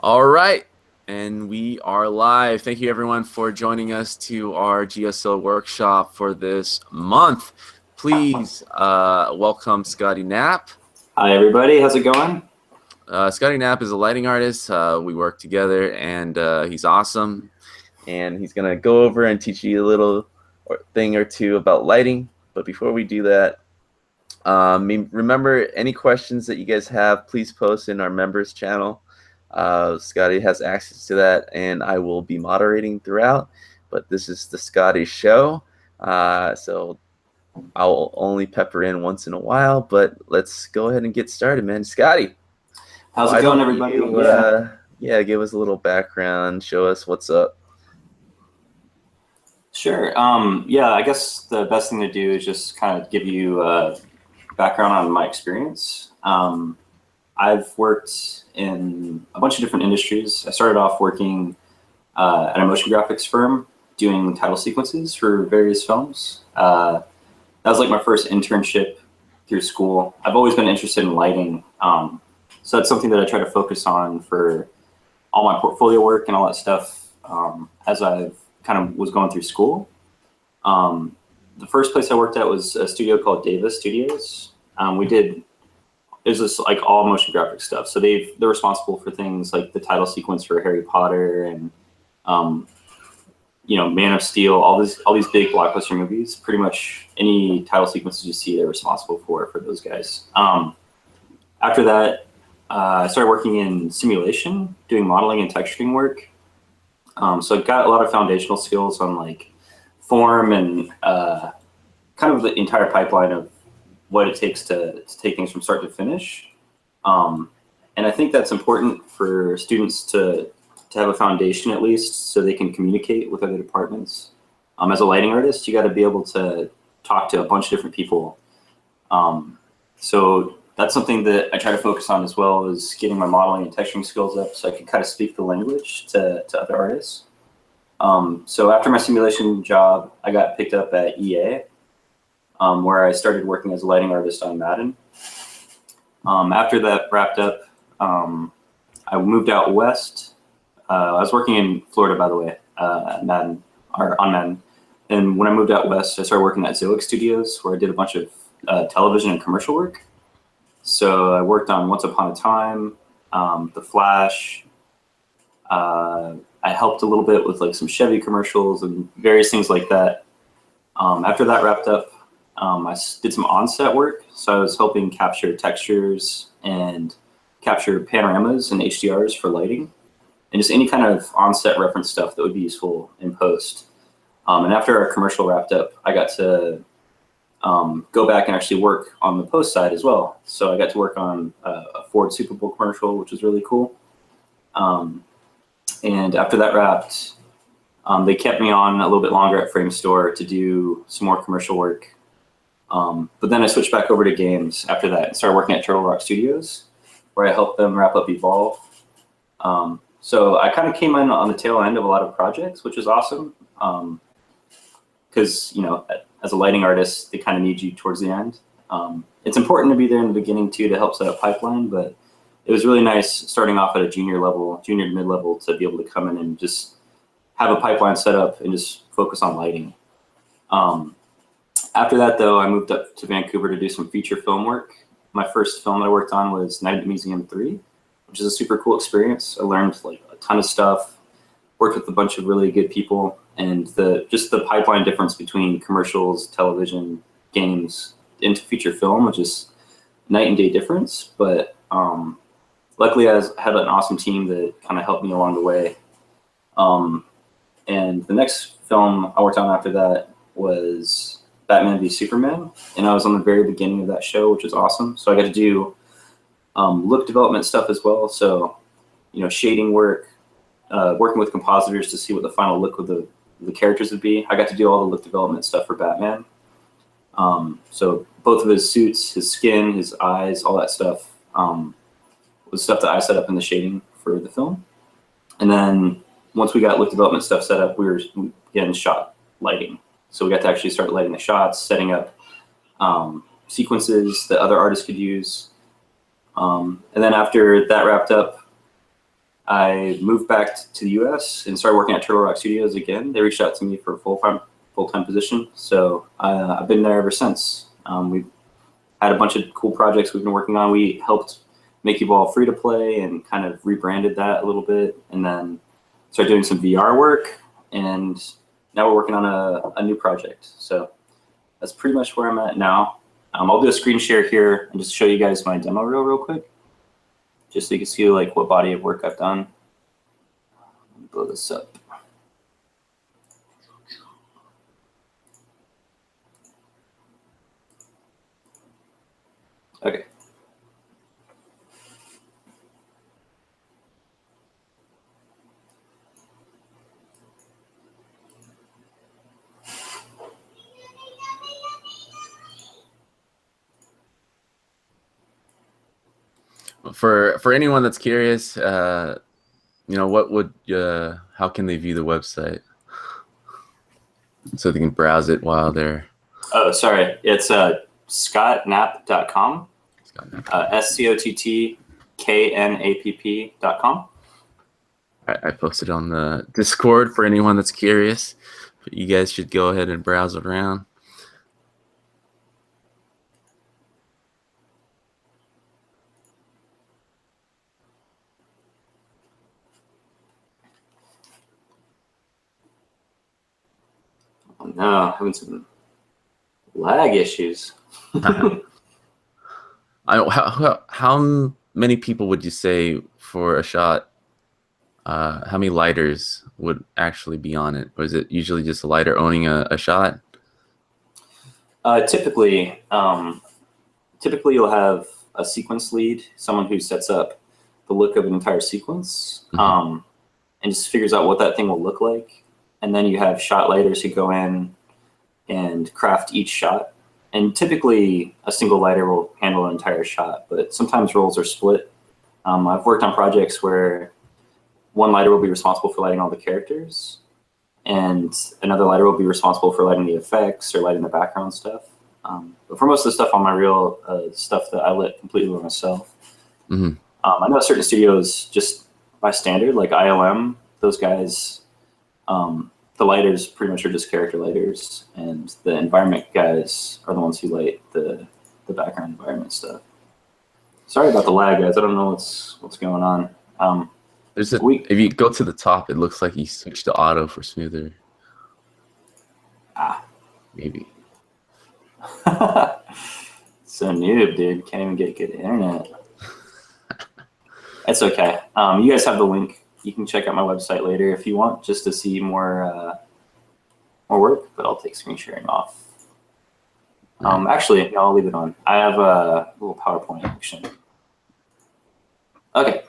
All right, and we are live. Thank you everyone for joining us to our GSL workshop for this month. Please welcome Scotty Knapp. Hi everybody, how's it going? Scotty Knapp is a lighting artist. We work together and he's awesome. And he's gonna go over and teach you a little thing or two about lighting. But before we do that, remember any questions that you guys have, please post in our members channel. Scotty has access to that, and I will be moderating throughout. But this is the Scotty show, so I'll only pepper in once in a while. But let's go ahead and get started, man. Scotty, how's it going, everybody? Yeah, give us a little background, show us what's up. Sure. Yeah, I guess the best thing to do is just kind of give you background on my experience. I've worked in a bunch of different industries. I started off working at a motion graphics firm doing title sequences for various films. That was like my first internship through school. I've always been interested in lighting. So that's something that I try to focus on for all my portfolio work and all that stuff as I kind of was going through school. The first place I worked at was a studio called Davis Studios. It was just like all motion graphic stuff. So they're responsible for things like the title sequence for Harry Potter and Man of Steel, all these big blockbuster movies. Pretty much any title sequences you see, they're responsible for those guys. After that, I started working in simulation, doing modeling and texturing work. So I got a lot of foundational skills on like form and kind of the entire pipeline of what it takes to take things from start to finish. And I think that's important for students to have a foundation at least so they can communicate with other departments. As a lighting artist, you got to be able to talk to a bunch of different people. So that's something that I try to focus on as well, is getting my modeling and texturing skills up so I can kind of speak the language to other artists. So after my simulation job, I got picked up at EA, where I started working as a lighting artist on Madden. After that wrapped up, I moved out west. I was working in Florida, by the way, on Madden. And when I moved out west, I started working at Zilliq Studios, where I did a bunch of television and commercial work. So I worked on Once Upon a Time, The Flash. I helped a little bit with like some Chevy commercials and various things like that. After that wrapped up, I did some on-set work. So I was helping capture textures and capture panoramas and HDRs for lighting, and just any kind of on-set reference stuff that would be useful in post. And after our commercial wrapped up, I got to go back and actually work on the post side as well. So I got to work on a Ford Super Bowl commercial, which was really cool. And after that wrapped, they kept me on a little bit longer at Frame Store to do some more commercial work. But then I switched back over to games after that and started working at Turtle Rock Studios, where I helped them wrap up Evolve. So I kind of came in on the tail end of a lot of projects, which is awesome. Because, as a lighting artist, they kind of need you towards the end. It's important to be there in the beginning too to help set up pipeline, but it was really nice starting off at a junior to mid-level, to be able to come in and just have a pipeline set up and just focus on lighting. After that, though, I moved up to Vancouver to do some feature film work. My first film that I worked on was Night at the Museum 3, which is a super cool experience. I learned like a ton of stuff, worked with a bunch of really good people, and just the pipeline difference between commercials, television, games into feature film was just night and day difference. But luckily, I had an awesome team that kind of helped me along the way. And the next film I worked on after that was Batman v Superman, and I was on the very beginning of that show, which was awesome. So I got to do look development stuff as well. So, shading work, working with compositors to see what the final look of the characters would be. I got to do all the look development stuff for Batman. So both of his suits, his skin, his eyes, all that stuff was stuff that I set up in the shading for the film. And then once we got look development stuff set up, we were getting shot lighting. So we got to actually start lighting the shots, setting up sequences that other artists could use. And then after that wrapped up, I moved back to the U.S. and started working at Turtle Rock Studios again. They reached out to me for a full-time position, so I've been there ever since. We've had a bunch of cool projects we've been working on. We helped make Evolve free to play and kind of rebranded that a little bit, and then started doing some VR work, and now we're working on a new project. So that's pretty much where I'm at now. I'll do a screen share here and just show you guys my demo reel real quick, just so you can see like what body of work I've done. Let me blow this up. Okay. For anyone that's curious, what would how can they view the website so they can browse it while they're? Oh, sorry. It's scottknapp.com. SCOTTKNAPP.com. I posted on the Discord for anyone that's curious. You guys should go ahead and browse it around. Oh, no, having some lag issues. How many people would you say for a shot? How many lighters would actually be on it? Or is it usually just a lighter owning a shot? Typically you'll have a sequence lead, someone who sets up the look of an entire sequence, and just figures out what that thing will look like. And then you have shot lighters who go in and craft each shot. And typically a single lighter will handle an entire shot, but sometimes roles are split. I've worked on projects where one lighter will be responsible for lighting all the characters, and another lighter will be responsible for lighting the effects or lighting the background stuff. But for most of the stuff on my reel, stuff that I lit completely by myself. I know certain studios, just by standard, like ILM, those guys, the lighters pretty much are just character lighters, and the environment guys are the ones who light the background environment stuff. Sorry about the lag, guys. I don't know what's going on. If you go to the top, it looks like you switched to auto for smoother. Maybe. So noob, dude. Can't even get good internet. That's okay. You guys have the link. You can check out my website later if you want, just to see more work, but I'll take screen sharing off. Actually, no, I'll leave it on. I have a little PowerPoint action. Okay.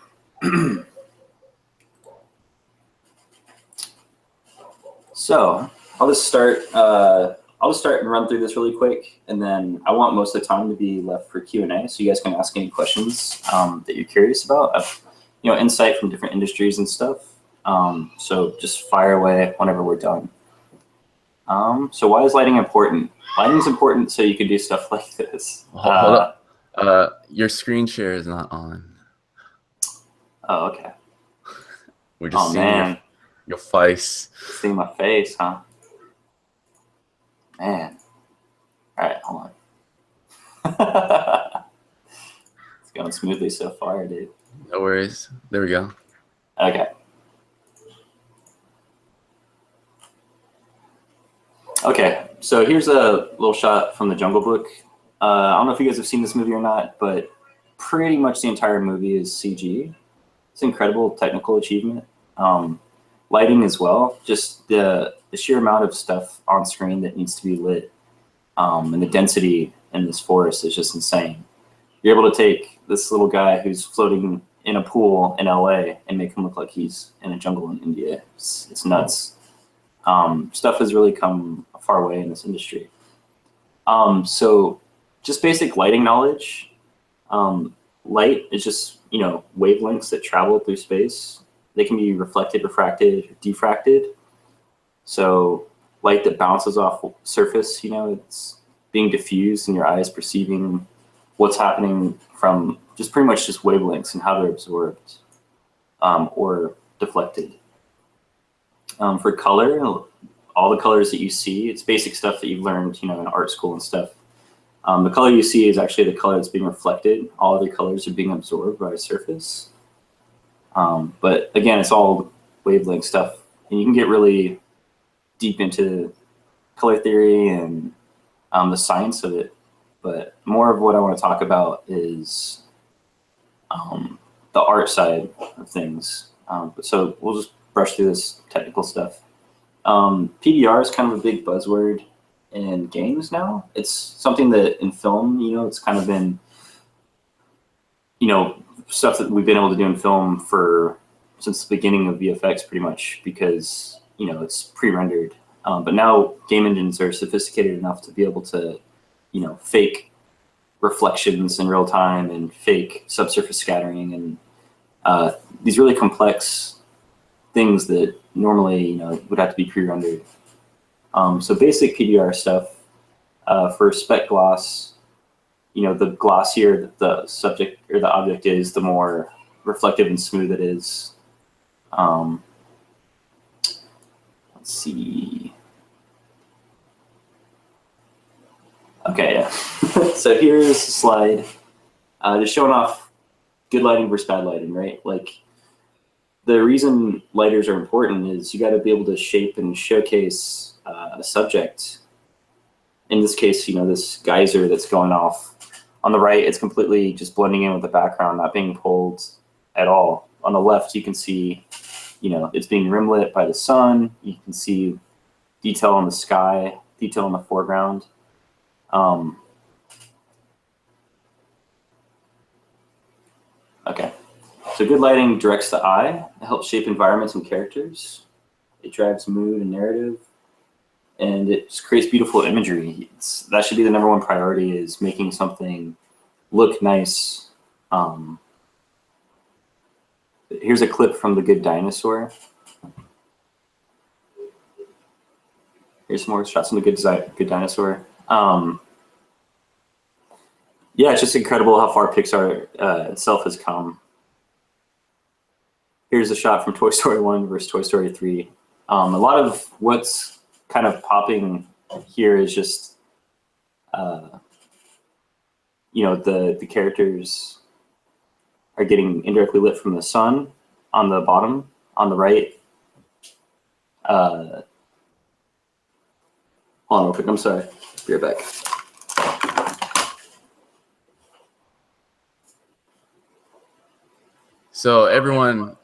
So I'll just start and run through this really quick, and then I want most of the time to be left for Q&A, so you guys can ask any questions that you're curious about. Insight from different industries and stuff. So just fire away whenever we're done. So why is lighting important? Lighting is important so you can do stuff like this. Hold up. Your screen share is not on. Oh, okay. We're just seeing your face. See my face, huh? Man. All right, hold on. It's going smoothly so far, dude. No worries. There we go. Okay. Okay, so here's a little shot from the Jungle Book. I don't know if you guys have seen this movie or not, but pretty much the entire movie is CG. It's an incredible technical achievement. Lighting as well, just the sheer amount of stuff on screen that needs to be lit, and the density in this forest is just insane. You're able to take this little guy who's floating in a pool in LA and make him look like he's in a jungle in India. It's nuts. Stuff has really come a far way in this industry. So just basic lighting knowledge. Light is just, wavelengths that travel through space. They can be reflected, refracted, or diffracted. So light that bounces off surface, it's being diffused and your eye is perceiving what's happening from just pretty much just wavelengths and how they're absorbed. or deflected. For color, all the colors that you see, it's basic stuff that you've learned, in art school and stuff. The color you see is actually the color that's being reflected. All other colors are being absorbed by a surface. But again, it's all wavelength stuff. And you can get really deep into color theory and the science of it. But more of what I want to talk about is the art side of things. So we'll just brush through this technical stuff. PDR is kind of a big buzzword in games now. It's something that in film, it's kind of been, stuff that we've been able to do in film since the beginning of VFX pretty much, because, it's pre-rendered. But now game engines are sophisticated enough to be able to, fake reflections in real time and fake subsurface scattering and these really complex things that normally would have to be pre-rendered. So basic PDR stuff for spec gloss, the glossier the subject or the object is, the more reflective and smooth it is. Let's see. Okay, yeah. So here's a slide just showing off good lighting versus bad lighting, right? Like, the reason lighters are important is you got to be able to shape and showcase a subject. In this case, this geyser that's going off. On the right, it's completely just blending in with the background, not being pulled at all. On the left, you can see, it's being rim lit by the sun. You can see detail on the sky, detail in the foreground. Okay. So good lighting directs the eye. It helps shape environments and characters. It drives mood and narrative, and it just creates beautiful imagery. That should be the number one priority, is making something look nice. Here's a clip from The Good Dinosaur. Here's some more shots from The Good Dinosaur. Yeah, it's just incredible how far Pixar itself has come. Here's a shot from Toy Story 1 versus Toy Story 3. A lot of what's kind of popping here is just, the characters are getting indirectly lit from the sun on the bottom, on the right. Hold on real quick, I'm sorry. Be right back. So everyone,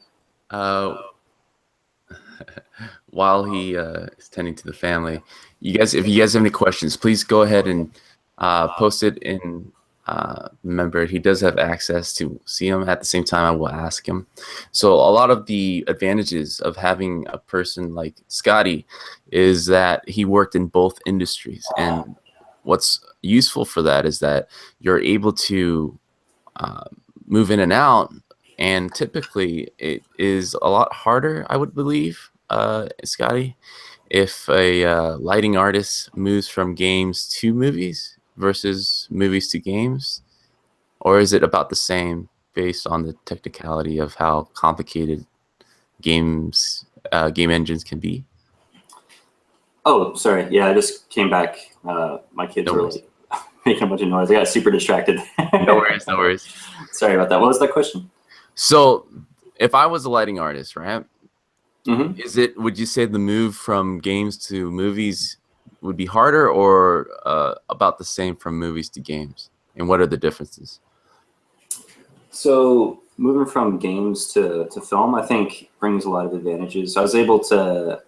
while he is tending to the family, if you guys have any questions, please go ahead and post it in. Remember, he does have access to see them. At the same time, I will ask him. So a lot of the advantages of having a person like Scotty is that he worked in both industries, and what's useful for that is that you're able to move in and out. And typically, it is a lot harder, I would believe, Scotty, if a lighting artist moves from games to movies versus movies to games, or is it about the same based on the technicality of how complicated game engines can be? Oh, sorry. Yeah, I just came back. My kids were like making a bunch of noise. I got super distracted. No worries, no worries. Sorry about that. What was that question? So, if I was a lighting artist, right? Mm-hmm. Would you say the move from games to movies would be harder, or about the same from movies to games? And what are the differences? So moving from games to film, I think brings a lot of advantages. I was able to,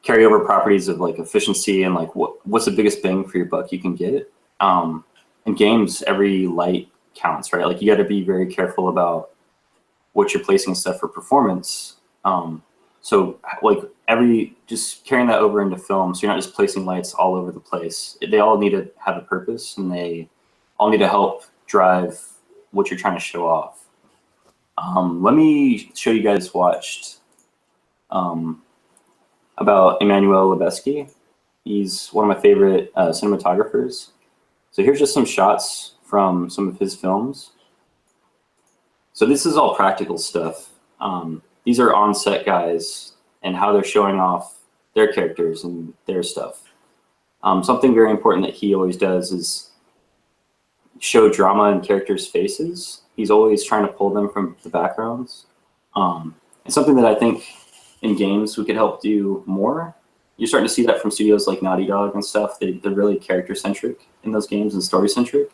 carry over properties of like efficiency and like what's the biggest bang for your buck you can get. In games, every light counts, right? Like you got to be very careful about what you're placing stuff for performance. So like just carrying that over into film, so you're not just placing lights all over the place. They all need to have a purpose, and they all need to help drive what you're trying to show off. Let me show you guys watched about Emmanuel Lubezki. He's one of my favorite cinematographers. So here's just some shots from some of his films. So this is all practical stuff. These are on-set guys and how they're showing off their characters and their stuff. Something very important that he always does is show drama in characters' faces. He's always trying to pull them from the backgrounds. It's something that I think in games we could help do more. You're starting to see that from studios like Naughty Dog and stuff. They're really character-centric in those games and story-centric.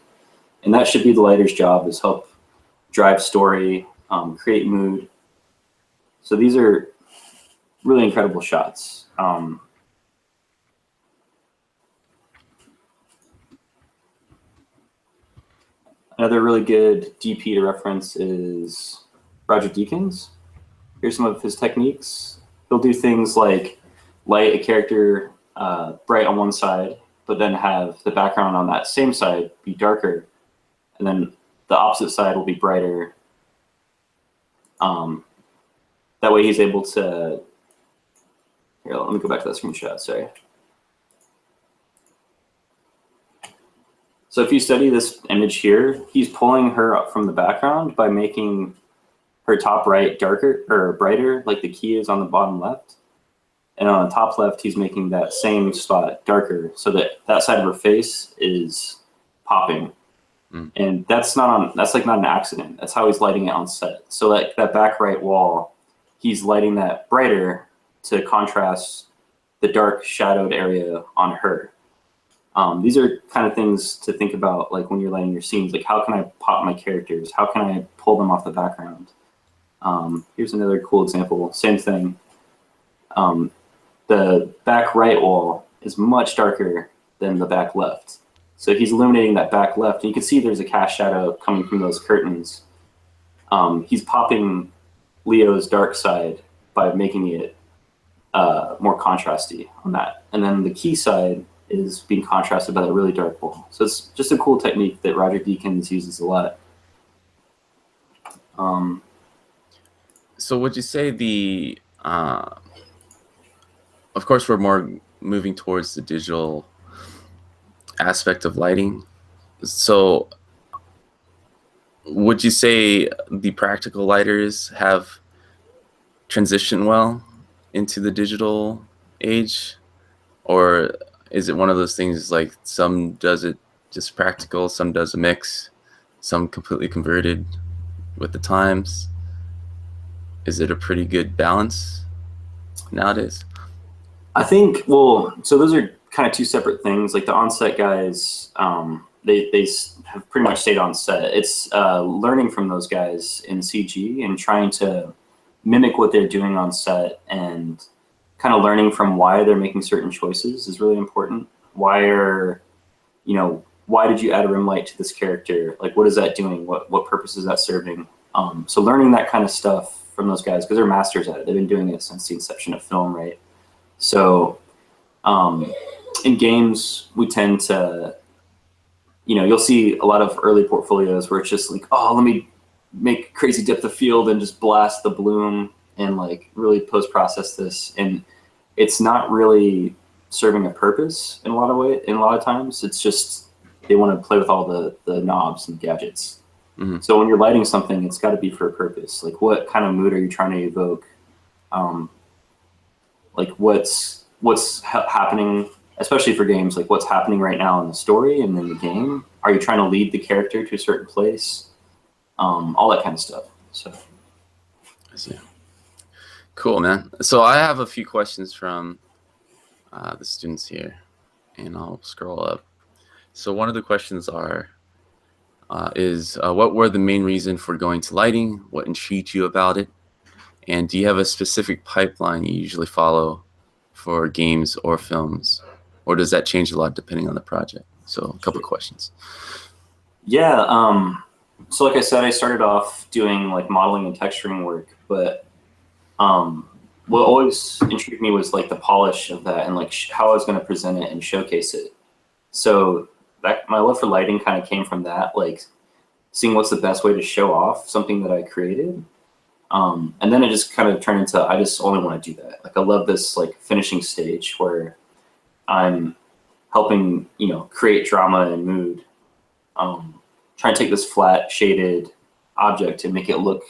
And that should be the lighter's job, is help drive story, create mood. So these are really incredible shots. Another really good DP to reference is Roger Deakins. Here's some of his techniques. He'll do things like light a character bright on one side, but then have the background on that same side be darker. And then the opposite side will be brighter. That way he's able to, here, let me go back to that screenshot, sorry. So if you study this image here, he's pulling her up from the background by making her top right darker or brighter, like the key is on the bottom left. And on the top left, he's making that same spot darker so that that side of her face is popping. And that's like not an accident. That's how he's lighting it on set. So like that back right wall, he's lighting that brighter to contrast the dark shadowed area on her. These are kind of things to think about, like when you're lighting your scenes, like how can I pop my characters? How can I pull them off the background? Here's another cool example, same thing. The back right wall is much darker than the back left. So he's illuminating that back left, and you can see there's a cast shadow coming from those curtains. He's popping Leo's dark side by making it more contrasty on that. And then the key side is being contrasted by that really dark wall. So it's just a cool technique that Roger Deakins uses a lot. So would you say the, of course, we're more moving towards the digital aspect of lighting. So would you say the practical lighters have transitioned well into the digital age? Or is it one of those things like some does it just practical, some does a mix, some completely converted with the times? Is it a pretty good balance nowadays? I think, well, so those are kind of two separate things. Like the on-set guys, they have pretty much stayed on set. It's learning from those guys in CG and trying to mimic what they're doing on set, and kind of learning from why they're making certain choices is really important. Why did you add a rim light to this character? Like, what is that doing? What purpose is that serving? So learning that kind of stuff from those guys, because they're masters at it. They've been doing it since the inception of film, right? So in games, we tend to, you'll see a lot of early portfolios where it's just like, oh, let me make crazy depth of field and just blast the bloom and like really post-process this. And it's not really serving a purpose in a lot of times. It's just they want to play with all the knobs and gadgets. Mm-hmm. So when you're lighting something, it's got to be for a purpose. Like, what kind of mood are you trying to evoke? Like what's happening, especially for games, like what's happening right now in the story and in the game? Are you trying to lead the character to a certain place? All that kind of stuff. So I see. Cool, man. So I have a few questions from the students here, and I'll scroll up. So one of the questions is what were the main reason for going to lighting? What intrigued you about it? And do you have a specific pipeline you usually follow for games or films? Or does that change a lot depending on the project? So a couple of questions. Yeah. So like I said, I started off doing like modeling and texturing work, but what always intrigued me was like the polish of that and like how I was going to present it and showcase it. So my love for lighting kind of came from that, like seeing what's the best way to show off something that I created. And then it just kind of turned into, I just only want to do that. Like I love this like finishing stage where I'm helping, create drama and mood. Trying to take this flat shaded object to make it look,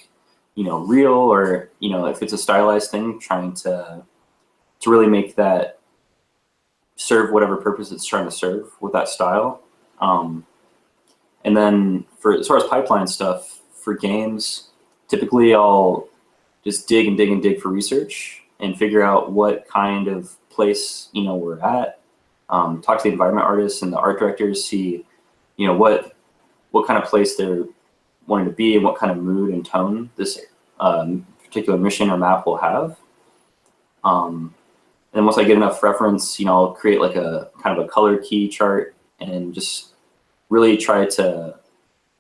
real, or, if it's a stylized thing, trying to really make that serve whatever purpose it's trying to serve with that style. And then as far as pipeline stuff for games, typically I'll just dig and dig and dig for research and figure out what kind of place, we're at. Talk to the environment artists and the art directors, see, what kind of place they're wanting to be and what kind of mood and tone this particular mission or map will have. And then once I get enough reference, I'll create like a kind of a color key chart and just really try to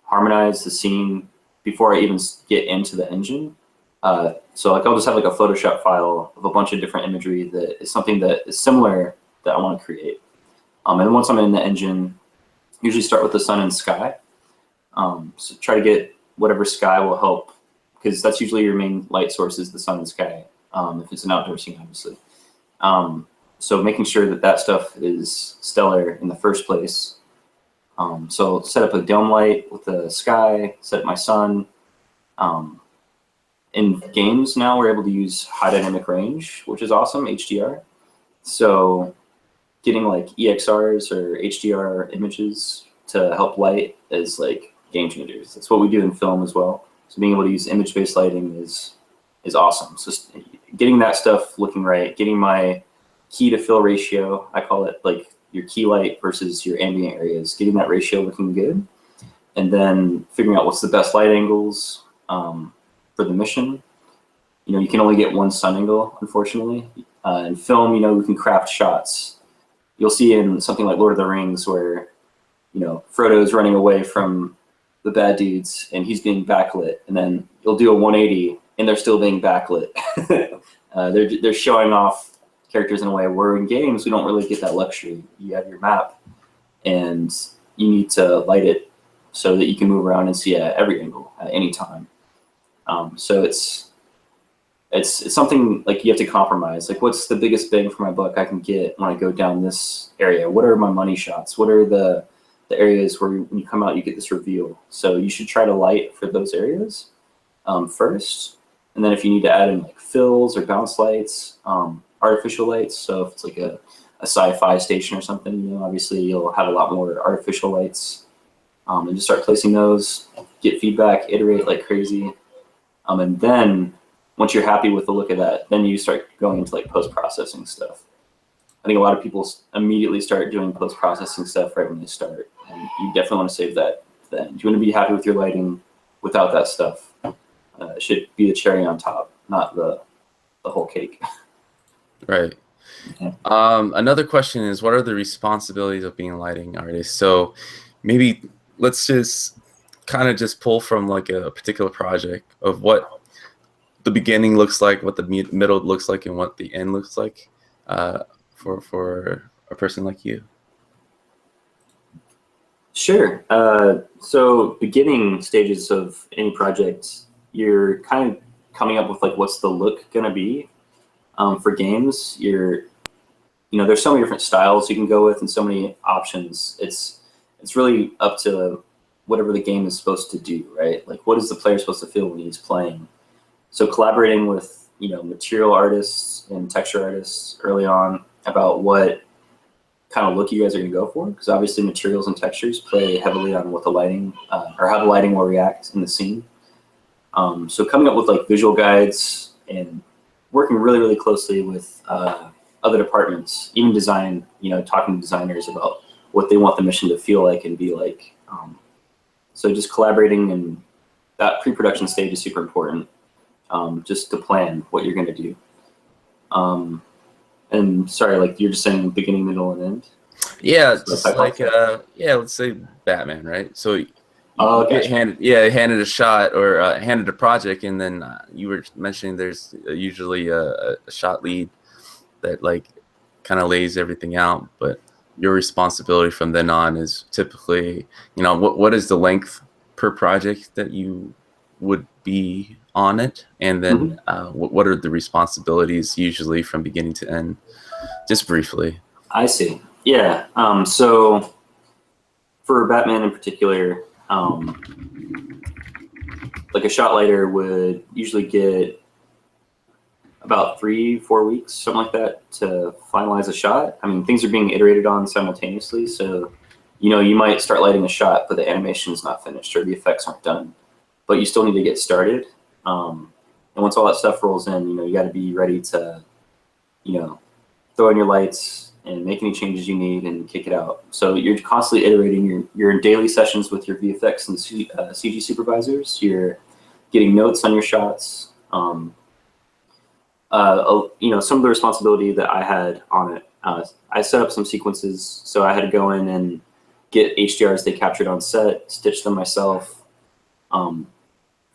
harmonize the scene before I even get into the engine. So like I'll just have like a Photoshop file of a bunch of different imagery that is something that is similar that I want to create. And then once I'm in the engine, usually start with the sun and sky. So try to get whatever sky will help, because that's usually your main light source is the sun and sky, if it's an outdoor scene, obviously. So making sure that stuff is stellar in the first place. So set up a dome light with the sky, set up my sun. In games now, we're able to use high dynamic range, which is awesome, HDR. So getting like EXRs or HDR images to help light is like game changers. That's what we do in film as well. So being able to use image-based lighting is awesome. So getting that stuff looking right, getting my key to fill ratio, I call it like your key light versus your ambient areas, getting that ratio looking good, and then figuring out what's the best light angles for the mission. You can only get one sun angle, unfortunately. In film, we can craft shots. You'll see in something like Lord of the Rings where, Frodo's running away from the bad dudes and he's being backlit, and then you'll do a 180 and they're still being backlit. They're showing off characters in a way where in games we don't really get that luxury. You have your map and you need to light it so that you can move around and see at every angle at any time. So it's something like you have to compromise. Like, what's the biggest bang for my buck I can get when I go down this area? What are my money shots? What are the areas where when you come out you get this reveal? So you should try to light for those areas first, and then if you need to add in like fills or bounce lights, artificial lights. So if it's like a sci-fi station or something, obviously you'll have a lot more artificial lights, and just start placing those, get feedback, iterate like crazy. And then once you're happy with the look of that, then you start going into like post-processing stuff. I think a lot of people immediately start doing post-processing stuff right when they start, and you definitely want to save that to the end. You want to be happy with your lighting without that stuff. It should be the cherry on top, not the whole cake. Right. Yeah. Another question is, what are the responsibilities of being a lighting artist? So maybe let's just kind of just pull from like a particular project of what the beginning looks like, what the middle looks like, and what the end looks like for a person like you. Sure. So beginning stages of any project, you're kind of coming up with like what's the look gonna be. For games, there's so many different styles you can go with and so many options. It's really up to whatever the game is supposed to do, right? Like, what is the player supposed to feel when he's playing? So collaborating with, material artists and texture artists early on about what kind of look you guys are going to go for, because obviously materials and textures play heavily on what the lighting or how the lighting will react in the scene. So coming up with like visual guides and working really, really closely with other departments, even design, talking to designers about what they want the mission to feel like and be like. So just collaborating, and that pre-production stage is super important, just to plan what you're going to do. And sorry, like you're just saying beginning, middle, and end? Yeah, just like, let's say Batman, right? So you get handed a shot or handed a project, and then you were mentioning there's usually a shot lead that like kind of lays everything out, but your responsibility from then on is typically, what is the length per project that you would be on it, and then what are the responsibilities usually from beginning to end, just briefly? I see. Yeah. So for Batman in particular, like a shot lighter would usually get about 3-4 weeks, something like that, to finalize a shot. I mean, things are being iterated on simultaneously, so you might start lighting a shot, but the animation is not finished or the effects aren't done, but you still need to get started. And once all that stuff rolls in, you got to be ready to, throw in your lights and make any changes you need and kick it out. So you're constantly iterating. You're in daily sessions with your VFX and CG supervisors. You're getting notes on your shots. Some of the responsibility that I had on it, I set up some sequences, so I had to go in and get HDRs they captured on set, stitch them myself,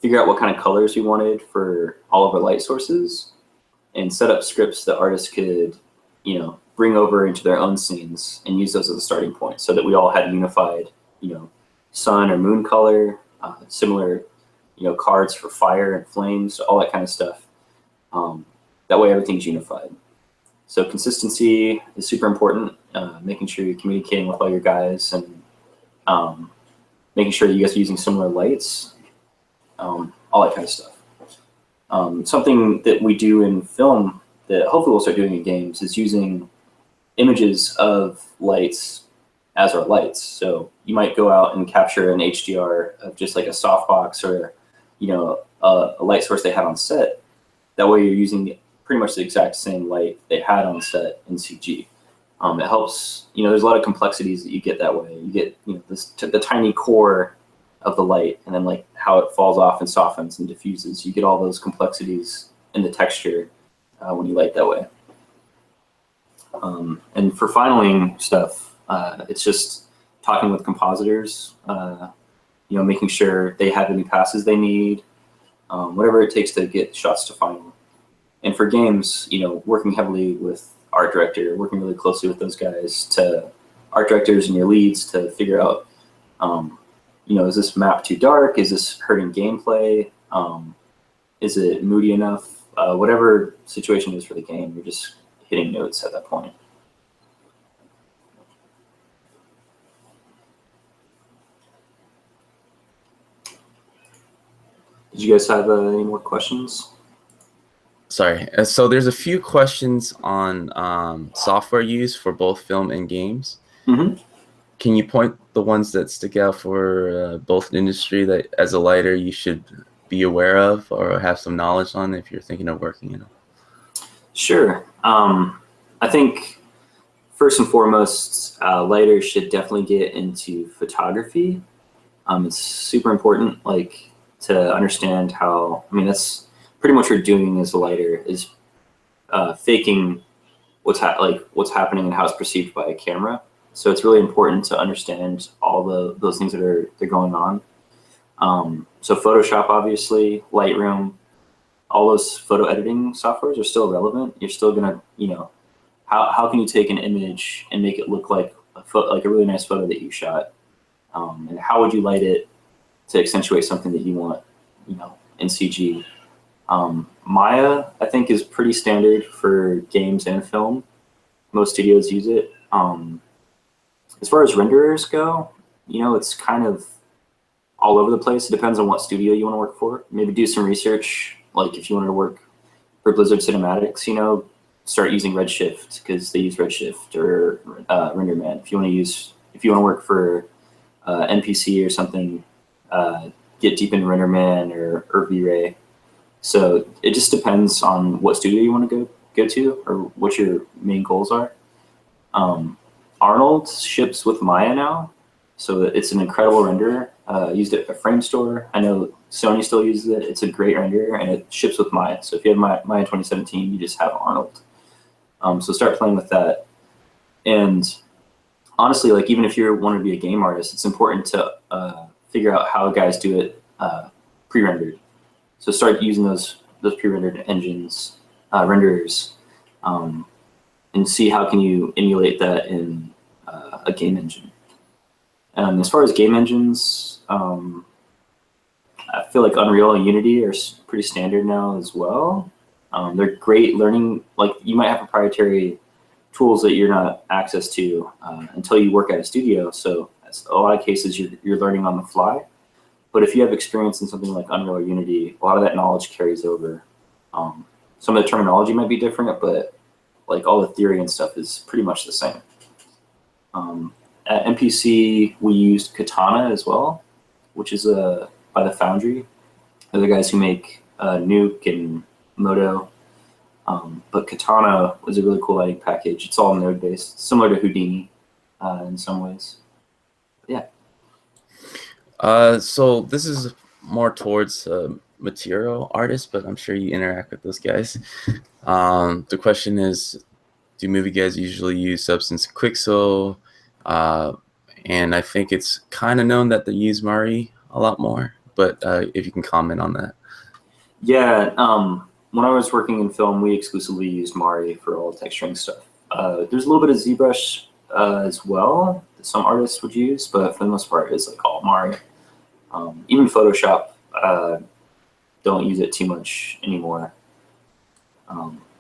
figure out what kind of colors we wanted for all of our light sources, and set up scripts that artists could, bring over into their own scenes and use those as a starting point, so that we all had unified, sun or moon color, similar, cards for fire and flames, all that kind of stuff. That way everything's unified. So consistency is super important, making sure you're communicating with all your guys and making sure that you guys are using similar lights, all that kind of stuff. Something that we do in film that hopefully we'll start doing in games is using images of lights as our lights. So you might go out and capture an HDR of just like a softbox or, a light source they had on set. That way you're using pretty much the exact same light they had on set in CG. It helps, there's a lot of complexities that you get that way. You get, the tiny core of the light, and then like how it falls off and softens and diffuses. You get all those complexities in the texture when you light that way. And for finaling stuff, it's just talking with compositors, making sure they have any passes they need, whatever it takes to get shots to final. And for games, working heavily with art director, working really closely with those guys, to art directors and your leads to figure out, is this map too dark? Is this hurting gameplay? Is it moody enough? Whatever situation is for the game, you're just hitting notes at that point. Did you guys have any more questions? Sorry. So there's a few questions on software use for both film and games. Mm-hmm. Can you point the ones that stick out for both industry that as a lighter you should be aware of or have some knowledge on if you're thinking of working in them? Sure. I think first and foremost, lighters should definitely get into photography. It's super important, to understand how. I mean, that's pretty much what you're doing as a lighter is faking what's happening and how it's perceived by a camera. So it's really important to understand all those things that are going on. So Photoshop, obviously, Lightroom, all those photo editing softwares are still relevant. You're still gonna, how can you take an image and make it look like a really nice photo that you shot, and how would you light it to accentuate something that you want, in CG. Maya, I think, is pretty standard for games and film. Most studios use it. As far as renderers go, it's kind of all over the place. It depends on what studio you want to work for. Maybe do some research, like if you wanted to work for Blizzard Cinematics, start using Redshift because they use Redshift, or RenderMan. If you want to work for NPC or something, get deep into RenderMan or V-Ray. So it just depends on what studio you want to go to or what your main goals are. Arnold ships with Maya now, so it's an incredible renderer. Used it at Framestore. I know Sony still uses it. It's a great renderer, and it ships with Maya. So if you have Maya 2017, you just have Arnold. So start playing with that. And honestly, even if you want to be a game artist, it's important to figure out how guys do it pre-rendered. So start using those pre-rendered engines, renderers, and see how can you emulate that in a game engine. As far as game engines, I feel like Unreal and Unity are pretty standard now as well. They're great learning. You might have proprietary tools that you're not access to until you work at a studio. So a lot of cases you're learning on the fly. But if you have experience in something like Unreal or Unity, a lot of that knowledge carries over. Some of the terminology might be different, but like all the theory and stuff is pretty much the same. At MPC, we used Katana as well, which is by the Foundry. They're the guys who make Nuke and Moto. But Katana was a really cool lighting package. It's all node-based, similar to Houdini in some ways. But yeah. So this is more towards material artists, but I'm sure you interact with those guys. The question is, do movie guys usually use Substance Quixel? And I think it's kind of known that they use Mari a lot more, but if you can comment on that. Yeah, when I was working in film, we exclusively used Mari for all texturing stuff. There's a little bit of ZBrush as well that some artists would use, but for the most part, it's like all Mari. Even Photoshop, don't use it too much anymore.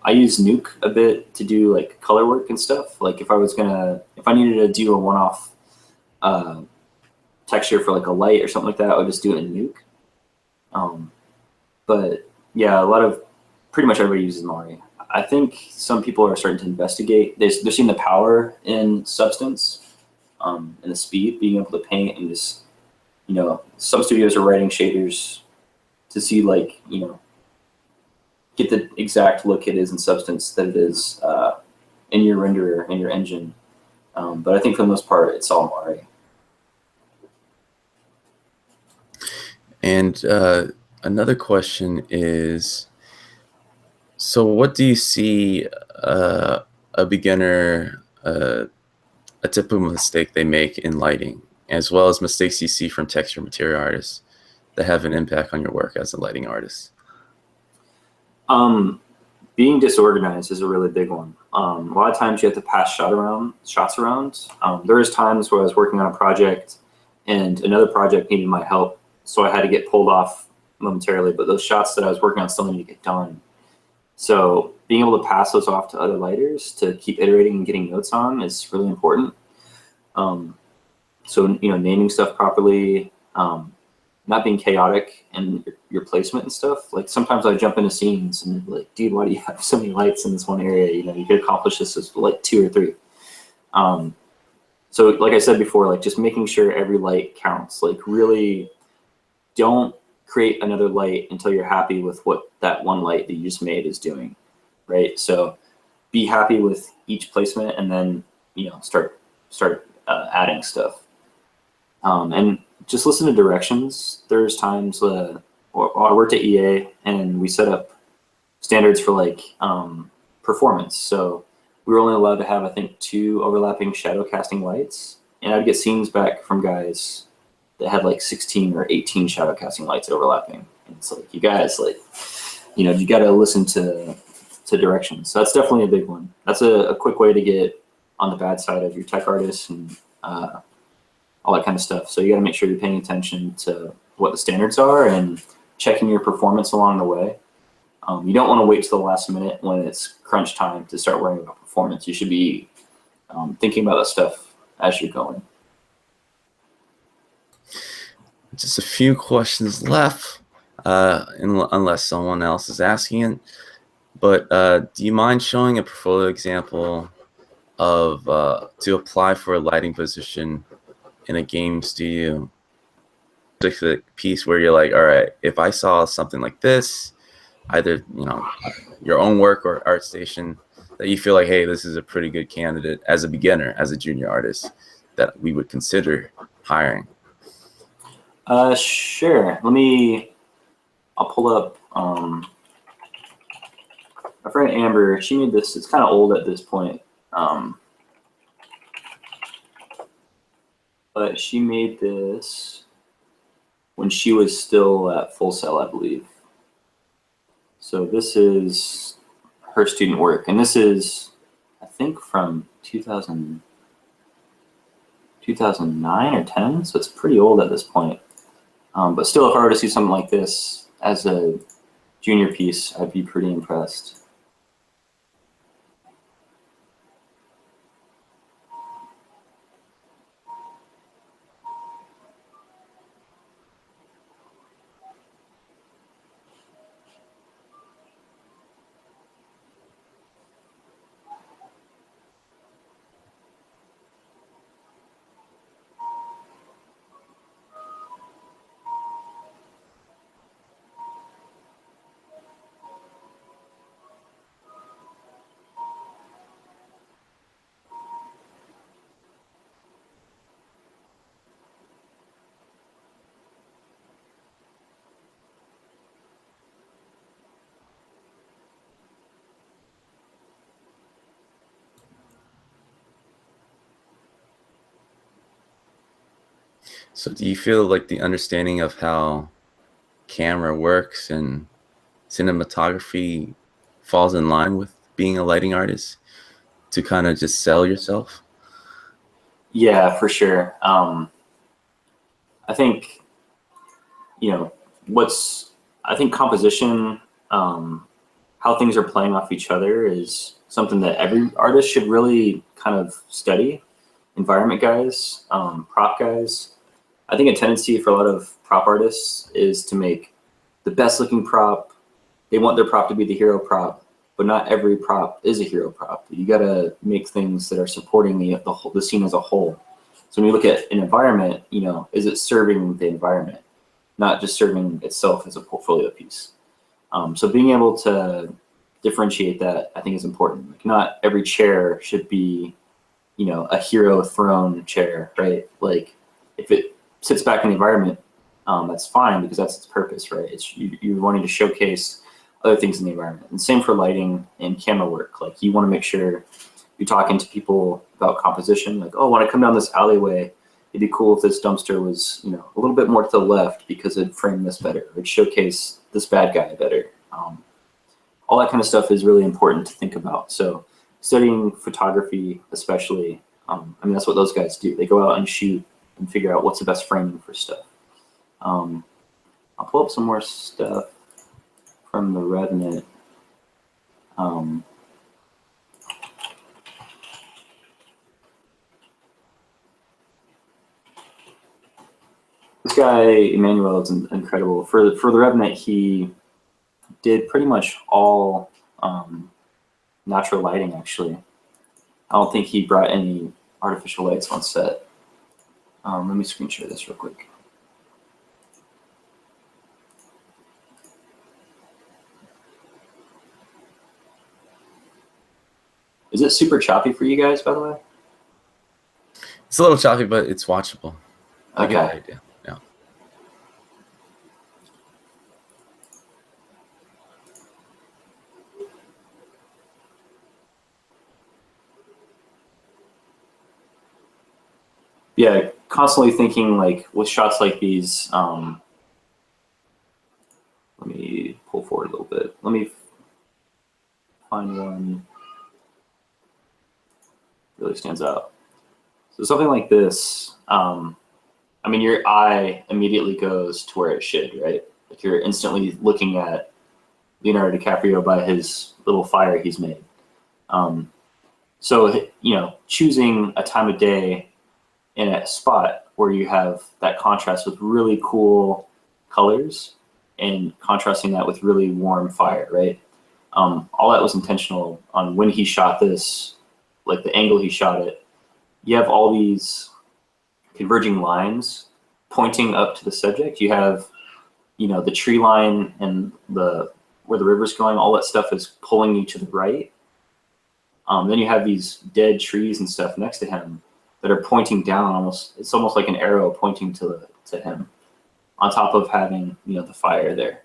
I use Nuke a bit to do like color work and stuff. Like if I needed to do a one-off texture for like a light or something like that, I would just do it in Nuke. But yeah, pretty much everybody uses Mari. I think some people are starting to investigate. They're seeing the power in Substance and the speed, being able to paint and just, some studios are writing shaders to see like, get the exact look it is in Substance that it is in your renderer, in your engine. But I think for the most part, it's all Mari. And another question is, so what do you see a beginner, a typical mistake they make in lighting, as well as mistakes you see from texture material artists that have an impact on your work as a lighting artist? Being disorganized is a really big one. A lot of times you have to pass shots around. There was times where I was working on a project and another project needed my help, so I had to get pulled off momentarily, but those shots that I was working on still needed to get done. So being able to pass those off to other lighters to keep iterating and getting notes on is really important. So, naming stuff properly, not being chaotic in your placement and stuff. Like sometimes I jump into scenes and like, dude, why do you have so many lights in this one area? You could accomplish this with like 2 or 3. So like I said before, like just making sure every light counts. Like really don't create another light until you're happy with what that one light that you just made is doing, right? So be happy with each placement and then, start adding stuff. And just listen to directions. There's times I worked at EA and we set up standards for like performance. So we were only allowed to have, I think, 2 overlapping shadow casting lights. And I'd get scenes back from guys that had like 16 or 18 shadow casting lights overlapping. And it's like, you guys, like, you got to listen to directions. So that's definitely a big one. That's a quick way to get on the bad side of your tech artists and all that kind of stuff. So you got to make sure you're paying attention to what the standards are and checking your performance along the way. You don't want to wait till the last minute when it's crunch time to start worrying about performance. You should be thinking about that stuff as you're going. Just a few questions left, unless someone else is asking it. But do you mind showing a portfolio example of to apply for a lighting position in a game studio? A piece where you're like, all right, if I saw something like this, either your own work or ArtStation, that you feel like, hey, this is a pretty good candidate as a beginner, as a junior artist, that we would consider hiring. Sure. I'll pull up my friend Amber. She made this. It's kind of old at this point, but she made this when she was still at Full Sail, I believe. So this is her student work, and this is, I think, from 2009 or 10, so it's pretty old at this point. But still, if I were to see something like this as a junior piece, I'd be pretty impressed. So do you feel like the understanding of how camera works and cinematography falls in line with being a lighting artist to kind of just sell yourself? Yeah, for sure. I think, you know, I think composition, how things are playing off each other is something that every artist should really kind of study. Environment guys, prop guys. I think a tendency for a lot of prop artists is to make the best looking prop. They want their prop to be the hero prop, but not every prop is a hero prop. You got to make things that are supporting the scene as a whole. So when you look at an environment, you know, is it serving the environment, not just serving itself as a portfolio piece? So being able to differentiate that, I think, is important. Like, not every chair should be, you know, a hero throne chair, right? Like, if it sits back in the environment, that's fine because that's its purpose, right? It's you're wanting to showcase other things in the environment. And same for lighting and camera work. Like, you want to make sure you're talking to people about composition. Like, oh, when I come down this alleyway, it'd be cool if this dumpster was, you know, a little bit more to the left because it'd frame this better. It'd showcase this bad guy better. All that kind of stuff is really important to think about. So studying photography, especially, I mean, that's what those guys do. They go out and shoot and figure out what's the best framing for stuff. I'll pull up some more stuff from the Revenant. This guy, Emmanuel, is incredible. For the Revenant, he did pretty much all natural lighting, actually. I don't think he brought any artificial lights on set. Let me screen share this real quick. Is it super choppy for you guys, by the way? It's a little choppy, but it's watchable. I get the idea. Yeah. Yeah, constantly thinking, like, with shots like these, let me pull forward a little bit. Let me find one really stands out. So something like this, I mean, your eye immediately goes to where it should, right? Like, you're instantly looking at Leonardo DiCaprio by his little fire he's made. So, you know, choosing a time of day in a spot where you have that contrast with really cool colors and contrasting that with really warm fire, right? All that was intentional on when he shot this, like the angle he shot it. You have all these converging lines pointing up to the subject. You have, you know, the tree line and where the river's going, all that stuff is pulling you to the right. Then you have these dead trees and stuff next to him that are pointing down. It's almost like an arrow pointing to him, on top of having, you know, the fire there.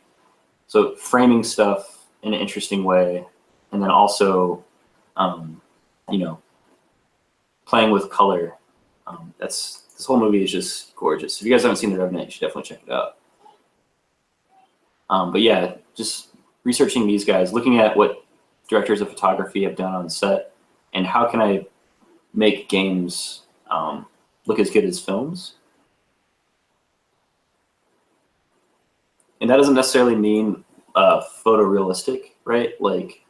So framing stuff in an interesting way, and then also, you know, playing with color. This whole movie is just gorgeous. If you guys haven't seen The Revenant, you should definitely check it out. But yeah, just researching these guys, looking at what directors of photography have done on set, and how can I make games look as good as films. And that doesn't necessarily mean photorealistic, right? Like,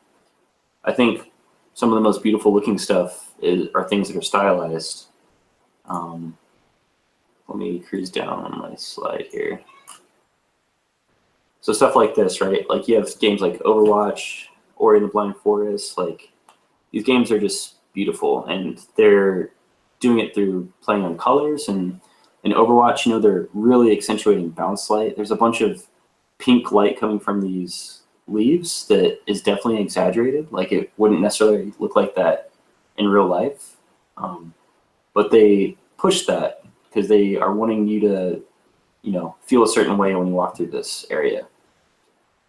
I think some of the most beautiful looking stuff are things that are stylized. Let me cruise down on my slide here. So stuff like this, right? Like, you have games like Overwatch, Ori and the Blind Forest. Like, these games are just beautiful, and they're doing it through playing on colors. And in Overwatch, you know, they're really accentuating bounce light. There's a bunch of pink light coming from these leaves that is definitely exaggerated. Like, it wouldn't necessarily look like that in real life. But they push that because they are wanting you to, you know, feel a certain way when you walk through this area.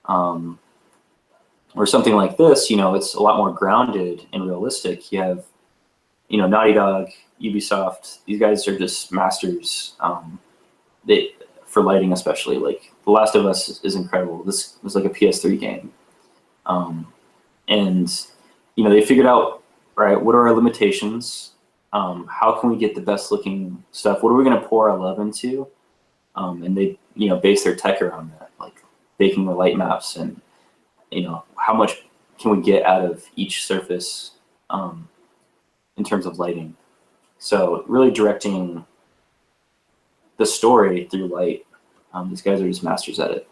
Or something like this, you know, it's a lot more grounded and realistic. You have, you know, Naughty Dog, Ubisoft, these guys are just masters for lighting especially. Like The Last of Us is incredible. This was like a PS3 game, and they figured out, right, what are our limitations? How can we get the best looking stuff? What are we going to pour our love into? And they base their tech around that, like baking the light maps and how much can we get out of each surface in terms of lighting. So really directing the story through light. These guys are just masters at it.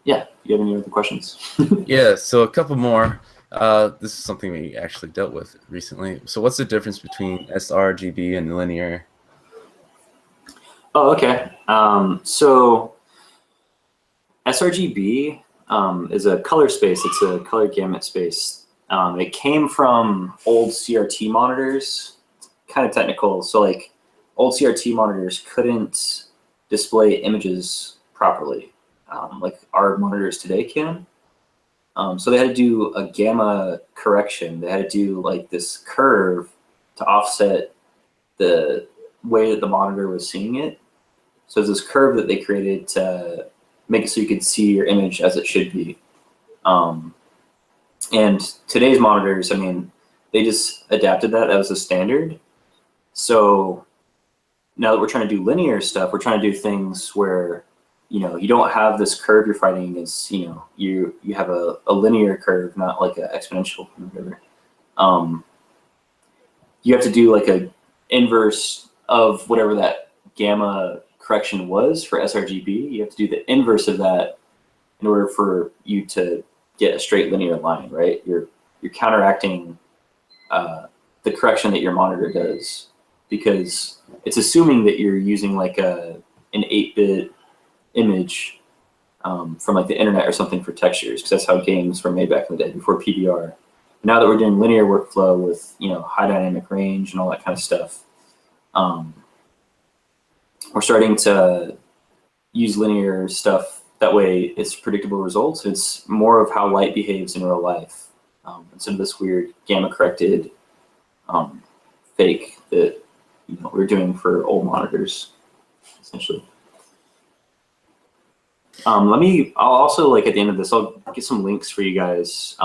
Yeah, you have any other questions? Yeah, so a couple more. This is something we actually dealt with recently. So what's the difference between SRGB and linear? Oh, okay. So SRGB is a color space. It's a color gamut space. It came from old CRT monitors. It's kind of technical. So like old CRT monitors couldn't display images properly, like our monitors today can. So they had to do a gamma correction. They had to do like this curve to offset the way that the monitor was seeing it. So there's this curve that they created to make it so you could see your image as it should be. And today's monitors, I mean, they just adapted that as a standard. So now that we're trying to do linear stuff, we're trying to do things where you don't have this curve you're fighting against. You have a linear curve, not like an exponential or whatever. You have to do like a inverse of whatever that gamma correction was for sRGB. You have to do the inverse of that in order for you to get a straight linear line, right? You're counteracting the correction that your monitor does, because it's assuming that you're using like an 8-bit image from like the internet or something for textures, because that's how games were made back in the day before PBR. Now that we're doing linear workflow with high dynamic range and all that kind of stuff, we're starting to use linear stuff. That way it's predictable results. It's more of how light behaves in real life, instead of this weird gamma corrected fake that we're doing for old monitors, essentially. I'll also, like, at the end of this, I'll get some links for you guys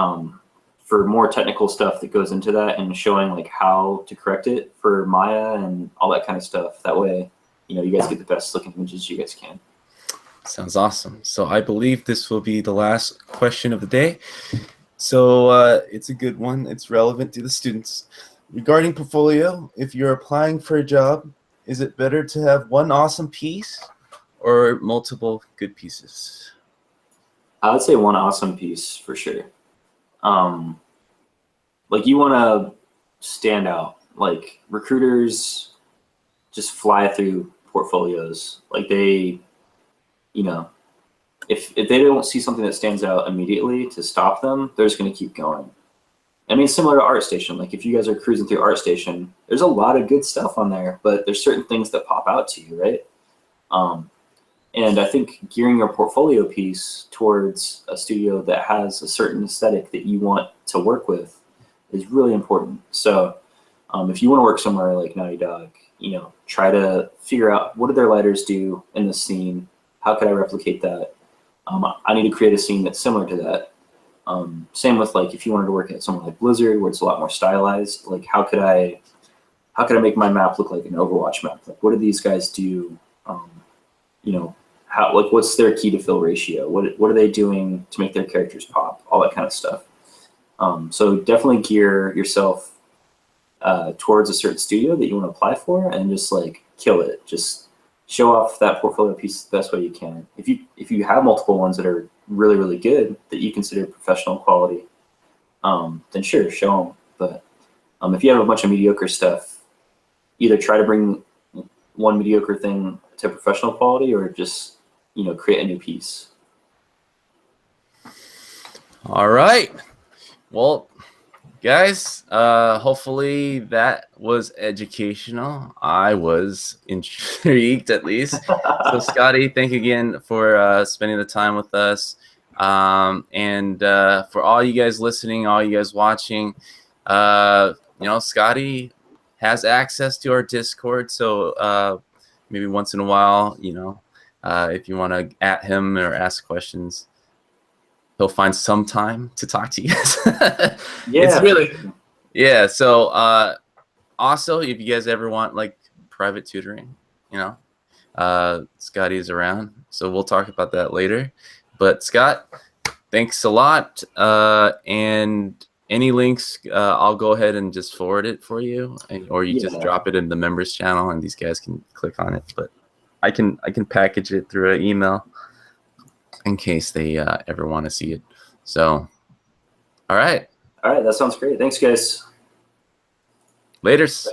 for more technical stuff that goes into that and showing like how to correct it for Maya and all that kind of stuff. That way, you guys get the best looking images you guys can. Sounds awesome. So I believe this will be the last question of the day. So it's a good one. It's relevant to the students. Regarding portfolio, if you're applying for a job, is it better to have one awesome piece or multiple good pieces? I would say one awesome piece for sure. Like, you want to stand out. Like, recruiters just fly through portfolios. Like, they, if they don't see something that stands out immediately to stop them, they're just going to keep going. I mean, similar to ArtStation. Like, if you guys are cruising through ArtStation, there's a lot of good stuff on there, but there's certain things that pop out to you, right? And I think gearing your portfolio piece towards a studio that has a certain aesthetic that you want to work with is really important. So if you want to work somewhere like Naughty Dog, try to figure out, what do their lighters do in the scene? How could I replicate that? I need to create a scene that's similar to that. Same with, like, if you wanted to work at somewhere like Blizzard, where it's a lot more stylized, like, how could I make my map look like an Overwatch map? Like, what do these guys do? What's their key to fill ratio? What are they doing to make their characters pop? All that kind of stuff. So definitely gear yourself towards a certain studio that you want to apply for, and just like kill it. Just show off that portfolio piece the best way you can. If you have multiple ones that are really, really good that you consider professional quality, then sure, show them. But if you have a bunch of mediocre stuff, either try to bring one mediocre thing to professional quality, or just create a new piece. All right. Well, guys, hopefully that was educational. I was intrigued, at least. So Scotty, thank you again for spending the time with us. And for all you guys listening, all you guys watching, Scotty has access to our Discord. So maybe once in a while, if you want to at him or ask questions, he'll find some time to talk to you guys. It's really, yeah. So also, if you guys ever want like private tutoring, Scotty is around. So we'll talk about that later. But Scott, thanks a lot. And any links, I'll go ahead and just forward it for you, or you just drop it in the members channel, and these guys can click on it. But I can package it through an email in case they ever want to see it. So, all right. All right, that sounds great. Thanks, guys. Laters.